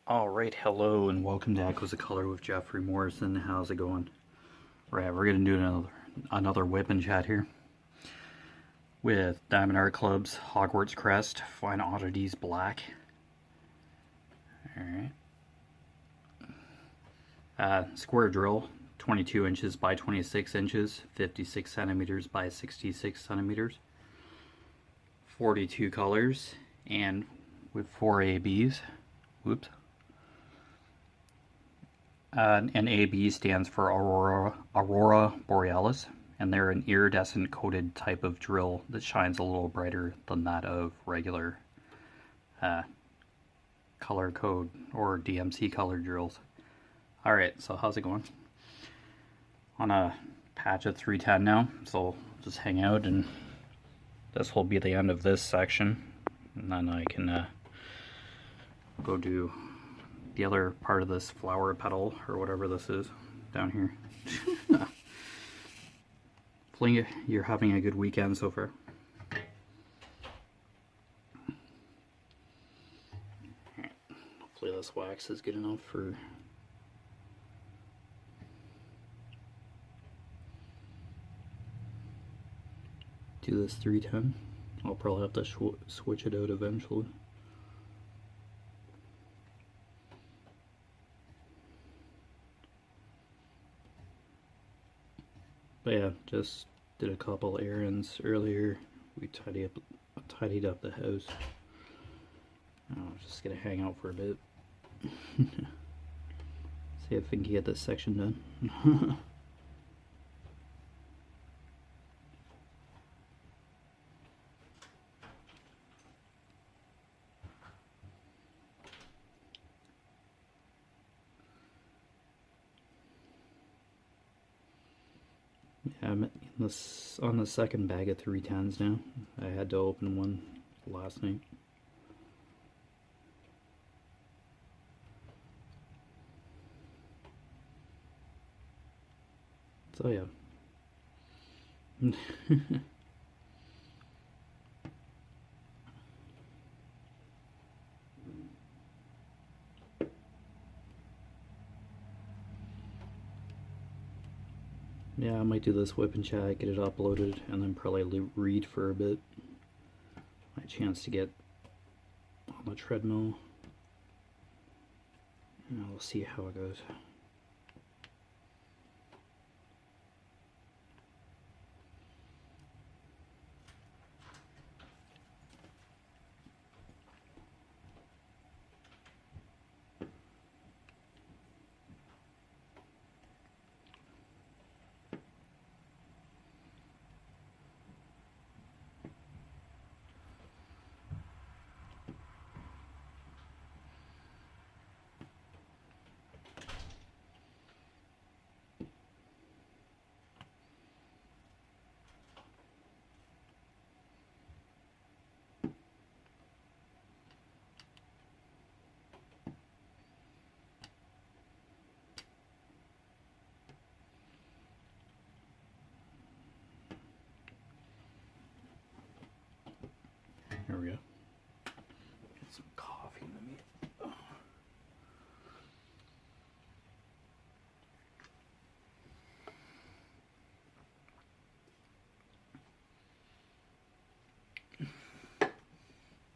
Alright, hello and welcome to Echoes of Color with Jefferey Morrison. How's it going? Right, we're going to do another whip and chat here with Diamond Art Club's Hogwarts Crest, Fine Oddities Black. Alright. Square drill, 22 inches by 26 inches, 56 centimeters by 66 centimeters, 42 colors, and with 4 ABs. Whoops. And AB stands for Aurora Borealis, and they're an iridescent coated type of drill that shines a little brighter than that of regular color code or DMC color drills. Alright, so how's it going? On a patch at 310 now, so just hang out, and this will be the end of this section, and then I can go do the other part of this flower petal or whatever this is down here. Hopefully you're having a good weekend so far. Hopefully this wax is good enough for do this 310. I'll probably have to switch it out eventually. But yeah, just did a couple errands earlier. We tidied up the house. I'm just gonna hang out for a bit. See if we can get this section done. Yeah, I'm on the second bag of 310s now. I had to open one last night. So yeah. Yeah, I might do this whip and chat, get it uploaded, and then probably read for a bit. My chance to get on the treadmill. And we'll see how it goes. There we go. Get some coffee in the meat.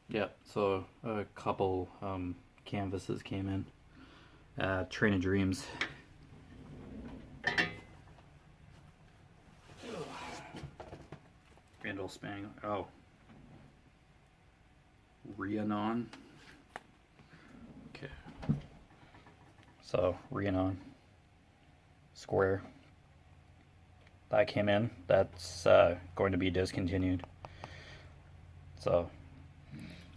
Yeah, so a couple canvases came in. Train of Dreams. Randall Spang. Oh. Rhiannon. Okay. So, Rhiannon. Square. That came in. That's going to be discontinued. So,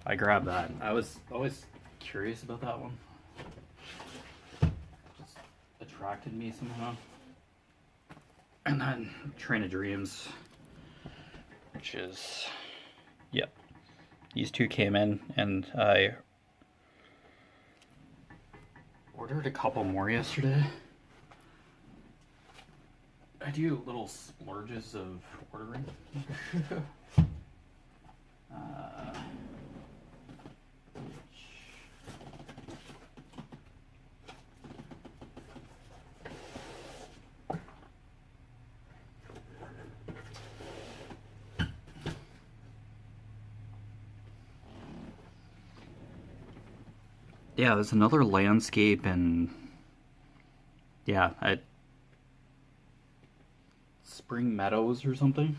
I grabbed that. I was always curious about that one. Just attracted me somehow. And then Train of Dreams, which is, yep. These two came in, and I ordered a couple more yesterday. I do little splurges of ordering. yeah, there's another landscape, and yeah, at Spring Meadows or something.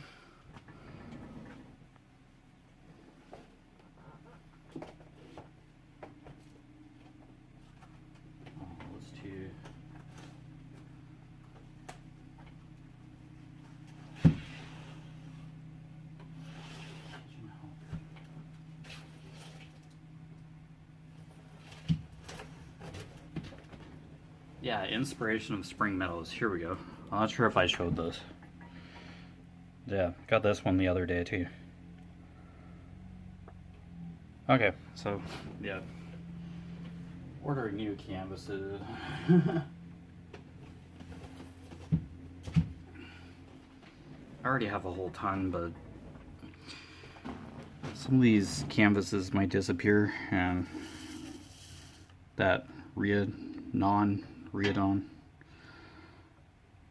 Yeah, inspiration of Spring Meadows. Here we go. I'm not sure if I showed this. Yeah, got this one the other day too. Okay, so yeah, ordering new canvases. I already have a whole ton, but some of these canvases might disappear, and that non-Riodon,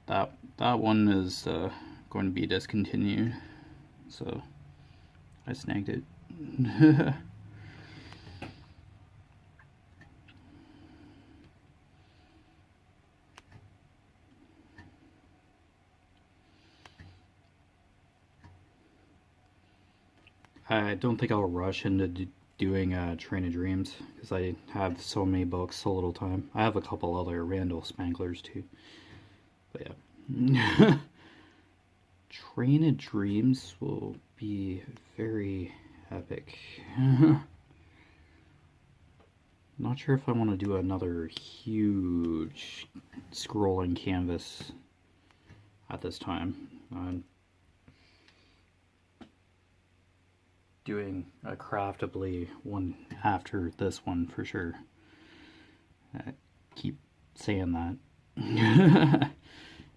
that one is going to be discontinued, so I snagged it. I don't think I'll rush into doing Train of Dreams because I have so many books, so little time. I have a couple other Randall Spanglers too, but yeah. Train of Dreams will be very epic. Not sure if I want to do another huge scrolling canvas at this time. I'm doing a craftably one after this one for sure. I keep saying that.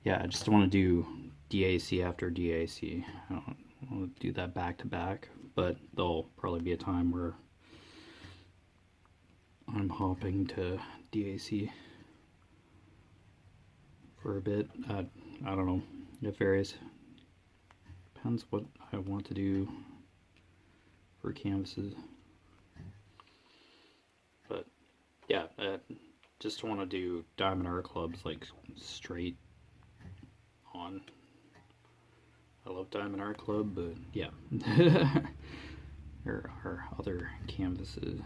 Yeah, I just want to do DAC after DAC. I don't want to do that back to back, but there'll probably be a time where I'm hopping to DAC for a bit. I don't know. It varies. Depends what I want to do for canvases. But yeah, I just want to do Diamond Art Clubs like straight on. I love Diamond Art Club, but yeah. There are other canvases.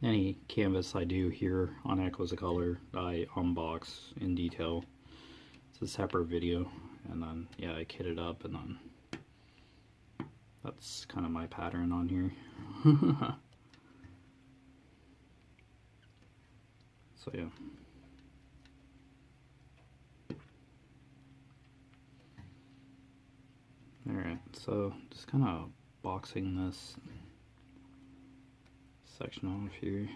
Any canvas I do here on Echoes of Color, I unbox in detail. It's a separate video, and then yeah, I kit it up, and then that's kind of my pattern on here. So yeah. Alright, so just kind of boxing this section off here.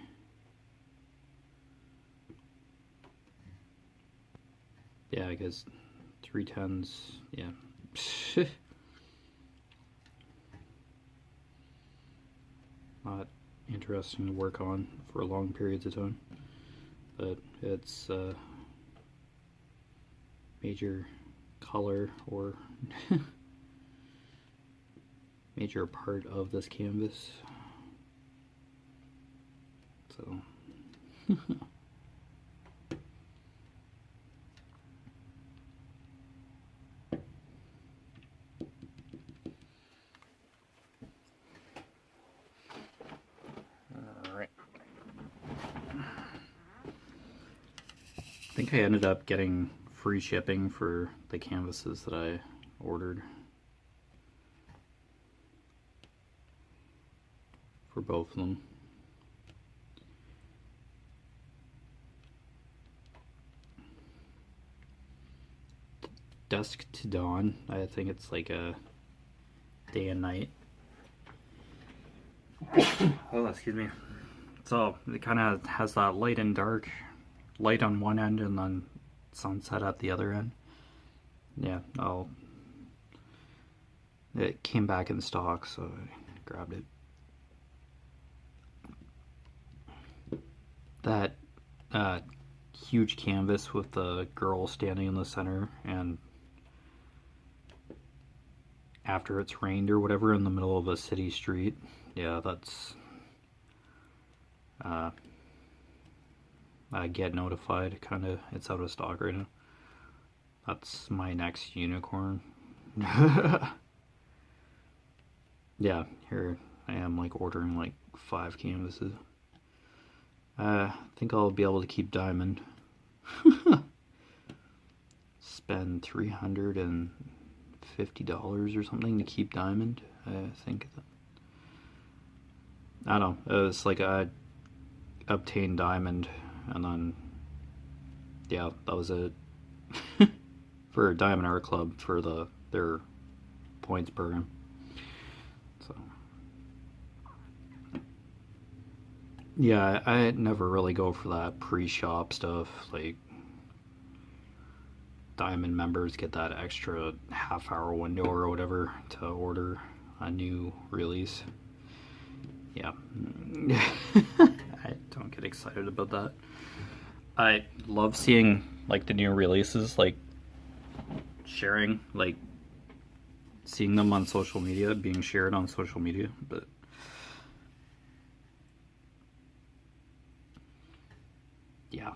Yeah, I guess 310s, yeah. Not interesting to work on for long periods of time, but it's major color or major part of this canvas. So alright. I think I ended up getting free shipping for the canvases that I ordered for both of them. Dusk to Dawn, I think it's like a day and night. Oh, excuse me. So it kind of has that light and dark, light on one end and then sunset at the other end. Yeah, it came back in stock, so I grabbed it. That huge canvas with the girl standing in the center and after it's rained or whatever in the middle of a city street. Yeah, that's I get notified, kind of. It's out of stock right now. That's my next unicorn. Yeah, here I am, like, ordering like 5 canvases. I think I'll be able to keep diamond. Spend $350 or something to keep diamond. I think. I don't know. It's like I obtained diamond, and then yeah, that was it. For Diamond Art Club for their points program. So yeah, I never really go for that pre-shop stuff. Like, Diamond members get that extra half-hour window or whatever to order a new release. Yeah. I don't get excited about that. I love seeing, like, the new releases, like, sharing, like, seeing them on social media, being shared on social media, but yeah,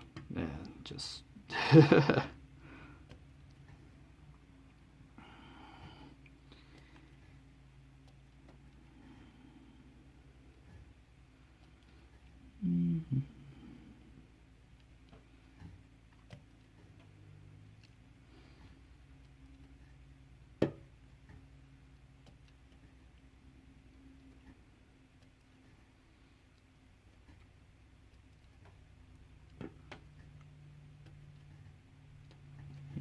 just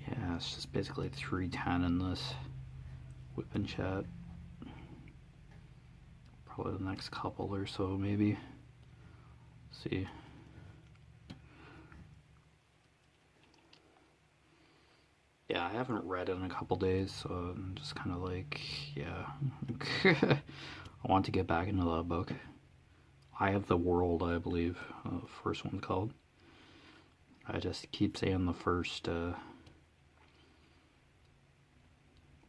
yeah, it's just basically 310 in this WIP and chat. Probably the next couple or so, maybe. See. Yeah, I haven't read in a couple days, so I'm just kind of like, yeah. I want to get back into that book. Eye of the World, I believe, the first one's called. I just keep saying the first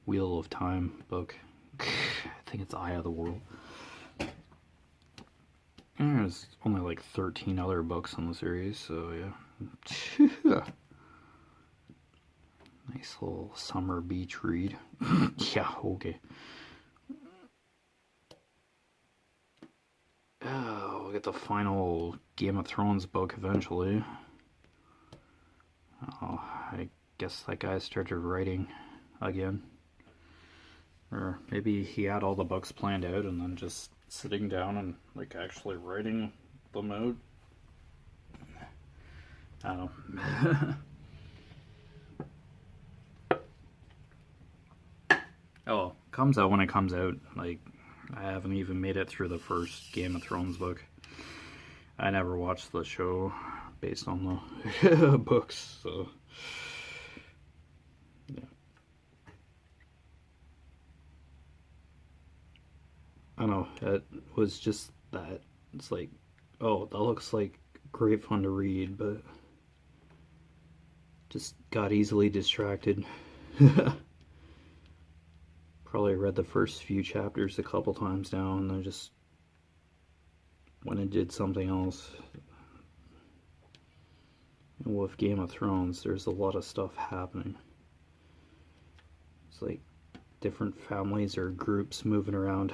Wheel of Time book. I think it's Eye of the World. And there's only like 13 other books in the series, so yeah. Nice little summer beach read. Yeah, okay. Oh, we'll get the final Game of Thrones book eventually. Oh, I guess that guy started writing again. Or maybe he had all the books planned out and then just sitting down and like actually writing them out. I don't know. Oh, comes out when it comes out. Like, I haven't even made it through the first Game of Thrones book. I never watched the show based on the books, so yeah. I don't know, it was just that. It's like, oh, that looks like great fun to read, but just got easily distracted. Probably read the first few chapters a couple times now, and then just went and did something else. And with Game of Thrones, there's a lot of stuff happening. It's like different families or groups moving around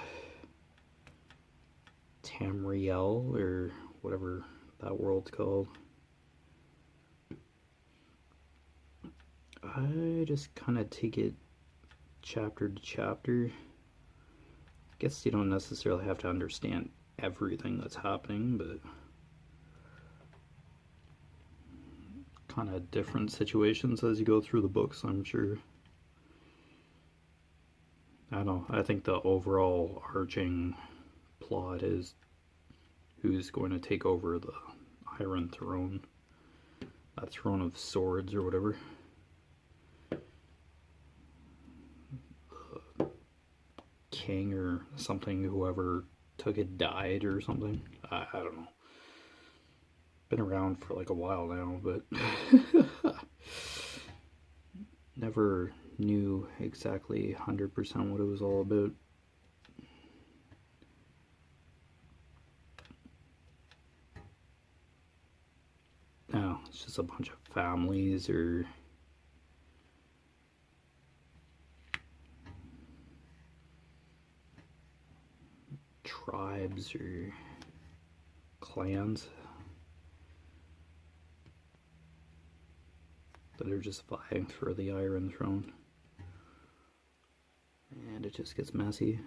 Tamriel, or whatever that world's called. I just kind of take it chapter to chapter. I guess you don't necessarily have to understand everything that's happening, but kind of different situations as you go through the books, I'm sure. I don't know, I think the overall arching plot is who's going to take over the Iron Throne, that Throne of Swords or whatever. King or something, whoever took it died or something. I don't know. Been around for like a while now, but never knew exactly 100% what it was all about. No, it's just a bunch of families or tribes or clans that are just vying for the Iron Throne. And it just gets messy.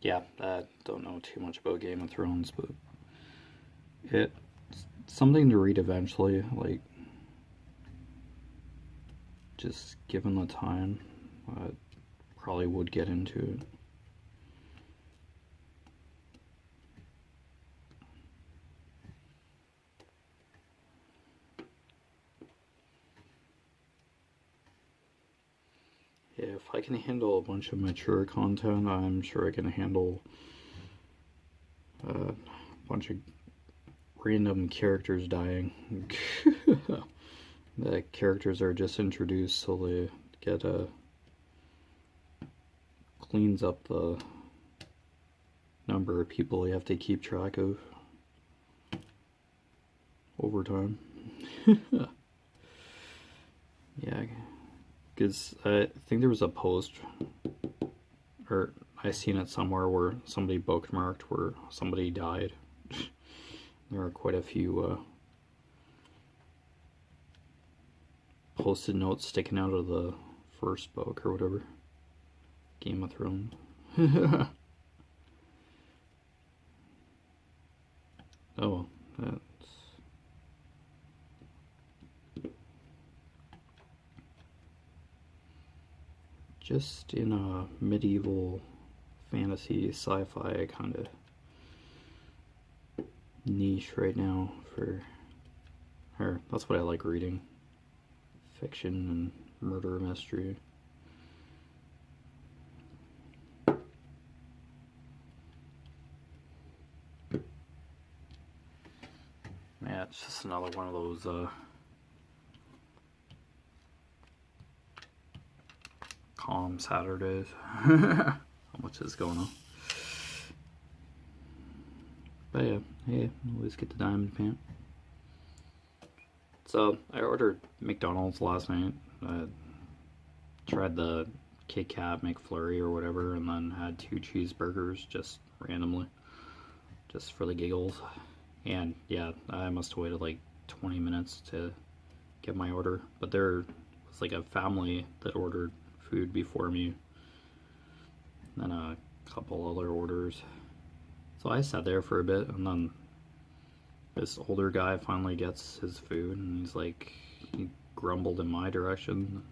Yeah, I don't know too much about Game of Thrones, but it's something to read eventually, like, just given the time, I probably would get into it. If I can handle a bunch of mature content, I'm sure I can handle a bunch of random characters dying. The characters are just introduced so they get cleans up the number of people you have to keep track of over time. Yeah, because I think there was a post, or I seen it somewhere where somebody bookmarked where somebody died. There are quite a few post-it notes sticking out of the first book or whatever. Game of Thrones. Oh, that's just in a medieval fantasy sci-fi kind of niche right now for her. That's what I like reading. Fiction and murder mystery. Yeah, it's just another one of those calm Saturdays. How much is going on? But yeah, hey, always get the diamond pant. So I ordered McDonald's last night. I tried the Kit Kat McFlurry or whatever, and then had 2 cheeseburgers just randomly, just for the giggles. And yeah, I must have waited like 20 minutes to get my order. But there was like a family that ordered food before me, and then a couple other orders. So I sat there for a bit, and then this older guy finally gets his food, and he's like, he grumbled in my direction.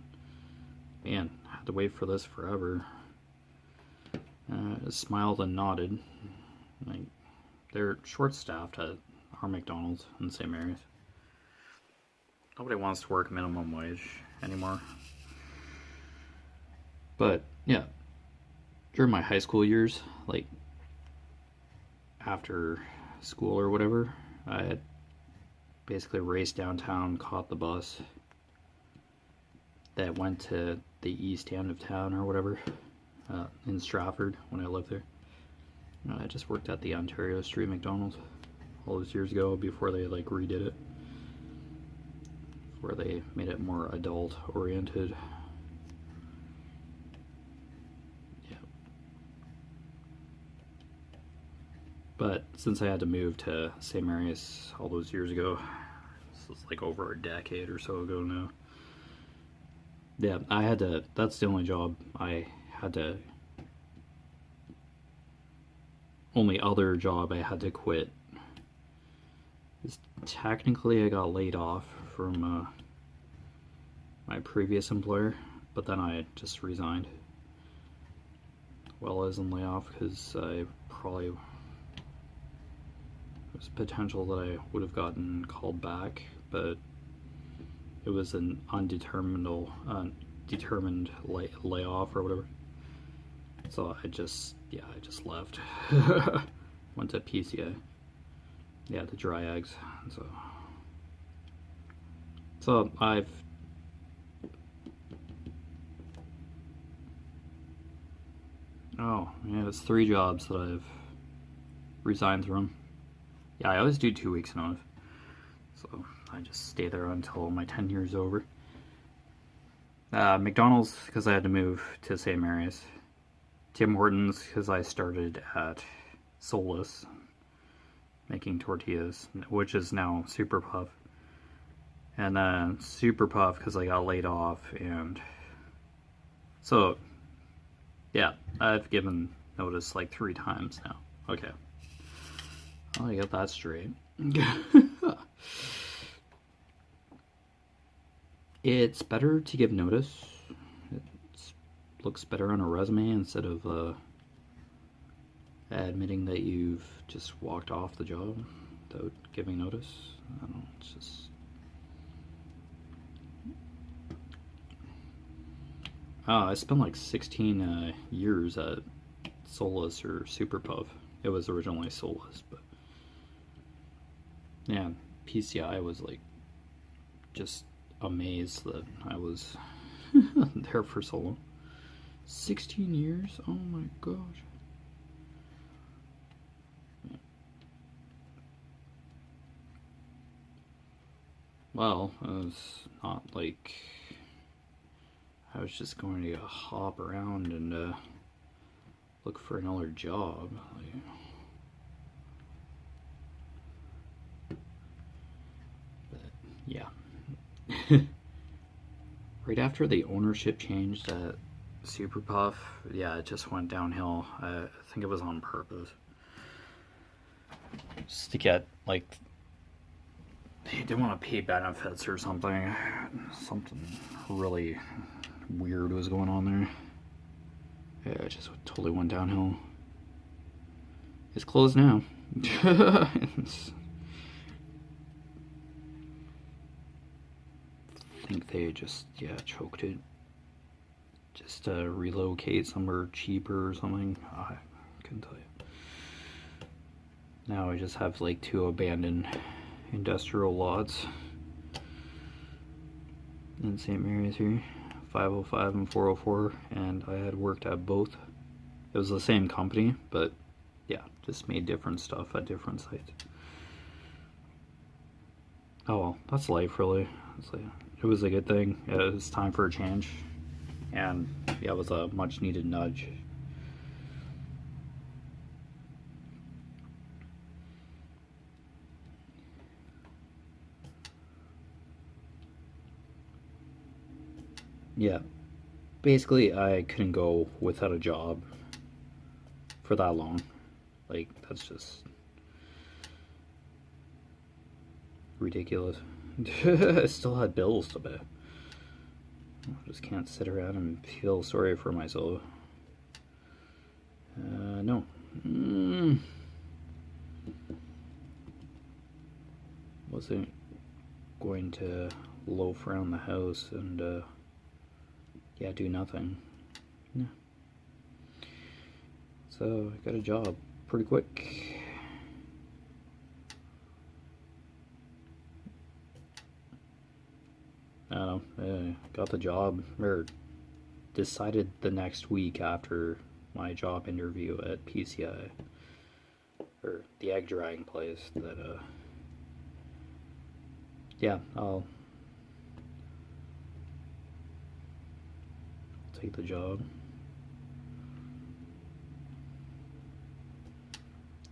Man, I had to wait for this forever. Smiled and nodded. Like, they're short-staffed at our McDonald's in St. Mary's. Nobody wants to work minimum wage anymore. But yeah, during my high school years, like after school or whatever, I had basically raced downtown, caught the bus that went to the east end of town or whatever, in Stratford when I lived there. I just worked at the Ontario Street McDonald's all those years ago before they like redid it, where they made it more adult oriented. Yeah. But since I had to move to St. Mary's all those years ago, this was like over a decade or so ago now. Yeah, I had to, that's the only job I had to, only other job I had to quit. Technically I got laid off from my previous employer, but then I just resigned. Well, as in layoff, because I probably, there's potential that I would have gotten called back, but it was an determined layoff or whatever. So I just left. Went to PCA. Yeah, the dry eggs. So So yeah, it's 3 jobs that I've resigned from. Yeah, I always do 2 weeks notice. So I just stay there until my tenure is over. McDonald's, because I had to move to St. Mary's. Tim Hortons, because I started at Solus making tortillas, which is now Super Puff. And then Super Puff, because I got laid off. And so, yeah, I've given notice like 3 times now. Okay. I'll get that straight. It's better to give notice. It looks better on a resume instead of admitting that you've just walked off the job without giving notice. I don't know, it's just... I spent like 16 years at Solus or Super Puff. It was originally Solus, but yeah, PCI was like just amazed that I was there for so long. 16 years? Oh my gosh. Well, it was not like I was just going to hop around and look for another job. Like, but yeah. Right after the ownership changed at Super Puff, yeah, it just went downhill. I think it was on purpose. Just to get, like, they didn't want to pay benefits or something. Something really weird was going on there. Yeah, it just totally went downhill. It's closed now. I think they just, yeah, choked it. Just to relocate somewhere cheaper or something. I couldn't tell you. Now I just have like 2 abandoned industrial lots in St. Mary's here, 505 and 404, and I had worked at both. It was the same company, but yeah, just made different stuff at different sites. Oh well, that's life really. It was a good thing. It was time for a change, and yeah, it was a much needed nudge. Yeah, basically I couldn't go without a job for that long. Like, that's just ridiculous. I still had bills to pay. I just can't sit around and feel sorry for myself. No. Wasn't going to loaf around the house and yeah, do nothing. Yeah. So I got a job pretty quick. I don't know. Got the job, or decided the next week after my job interview at PCI, or the egg drying place, that yeah, I'll take the job.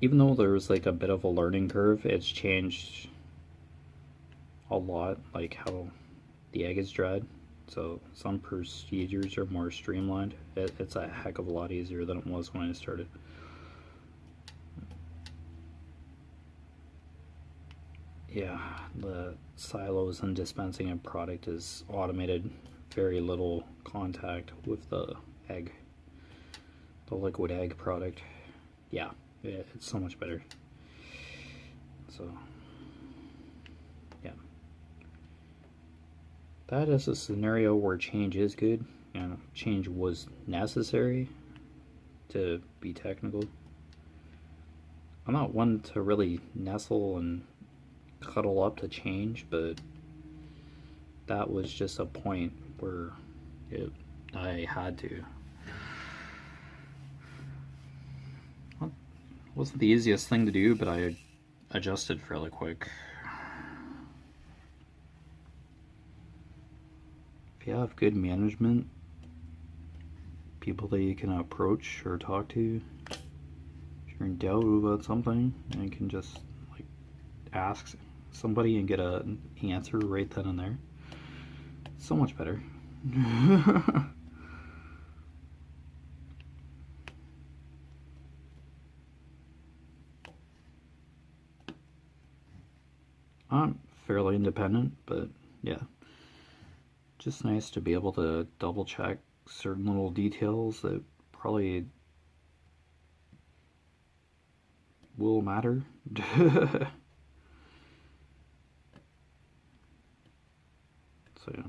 Even though there was like a bit of a learning curve, it's changed a lot, like how the egg is dried. So some procedures are more streamlined. It's a heck of a lot easier than it was when I started. Yeah, the silos and dispensing of product is automated. Very little contact with the egg, the liquid egg product. Yeah, it's so much better. So yeah, that is a scenario where change is good, and change was necessary, to be technical. I'm not one to really nestle and cuddle up to change, but that was just a point where I had to. Well, it wasn't the easiest thing to do, but I adjusted fairly quick. If you have good management, people that you can approach or talk to, if you're in doubt about something, and you can just like ask somebody and get an answer right then and there, it's so much better. I'm fairly independent, but yeah, just nice to be able to double check certain little details that probably will matter. So yeah.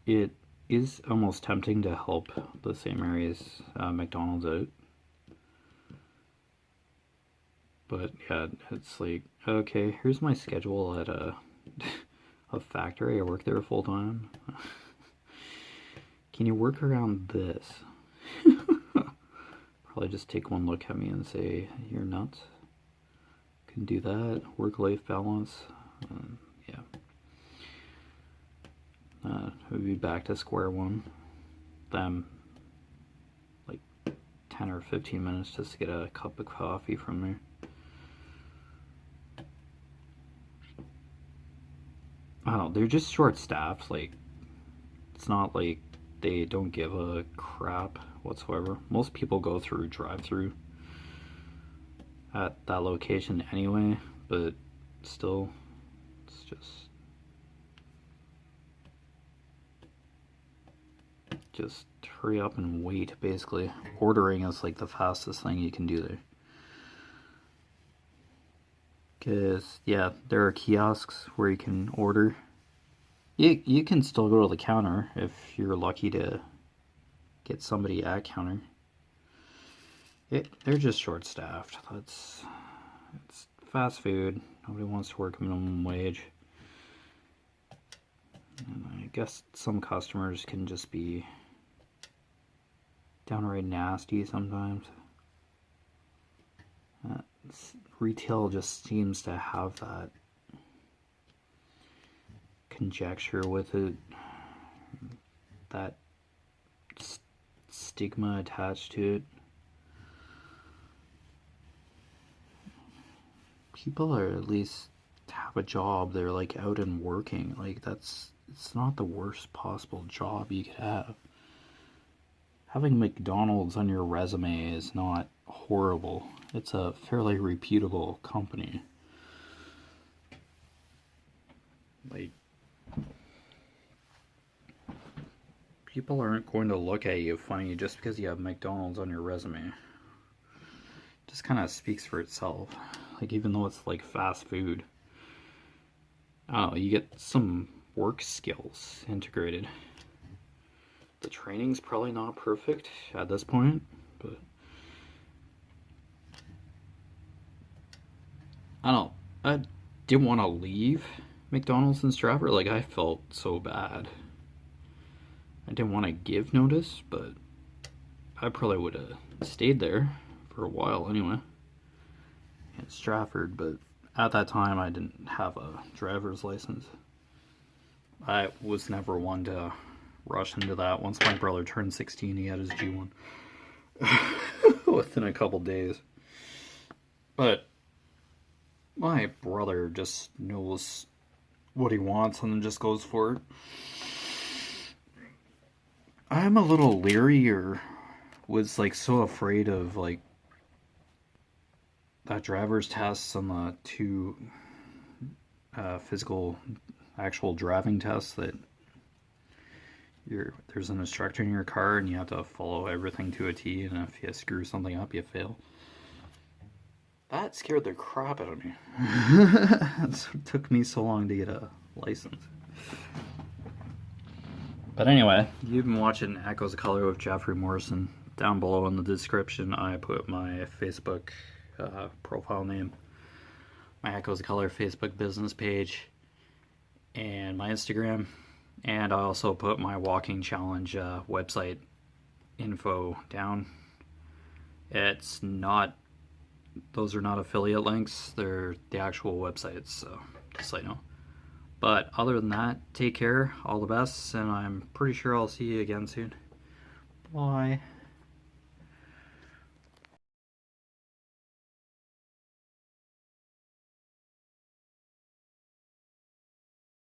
It is almost tempting to help the same areas McDonald's out. But yeah, it's like, okay, here's my schedule at a factory. I work there full time. Can you work around this? Probably just take one look at me and say, you're nuts. Can do that. Work-life balance. Yeah. We'll be back to square one. Them like 10 or 15 minutes just to get a cup of coffee from there. I don't know, they're just short-staffed. Like, it's not like they don't give a crap whatsoever. Most people go through drive-through at that location anyway, but still, it's just hurry up and wait, basically. Ordering is like the fastest thing you can do there. Because, yeah, there are kiosks where you can order. You can still go to the counter if you're lucky to get somebody at counter. They're just short-staffed. It's fast food. Nobody wants to work minimum wage. And I guess some customers can just be downright nasty sometimes. Retail just seems to have that conjecture with it, that stigma attached to it. People are at least have a job. They're like out and working. Like it's not the worst possible job you could have. Having McDonald's on your resume is not horrible. It's a fairly reputable company. Like, people aren't going to look at you funny just because you have McDonald's on your resume. It just kind of speaks for itself. Like, even though it's like fast food, I don't know, you get some work skills integrated. The training's probably not perfect at this point, but I don't know. I didn't want to leave McDonald's in Stratford. Like, I felt so bad. I didn't want to give notice, but I probably would have stayed there for a while anyway in Stratford. But at that time, I didn't have a driver's license. I was never one to rush into that. Once my brother turned 16, he had his G1 within a couple days. But my brother just knows what he wants and then just goes for it. I'm a little leery, or was like so afraid of like that driver's tests on the two physical actual driving tests that there's an instructor in your car and you have to follow everything to a T, and if you screw something up you fail. That scared the crap out of me. That's what took me so long to get a license. But anyway, you've been watching Echoes of Color with Jeffery Morrison. down below in the description I put my Facebook profile name, my Echoes of Color Facebook business page, and my Instagram, and I also put my walking challenge website info down. It's not, those are not affiliate links, they're the actual websites, so just so you know. But other than that, take care, all the best, and I'm pretty sure I'll see you again soon. Bye.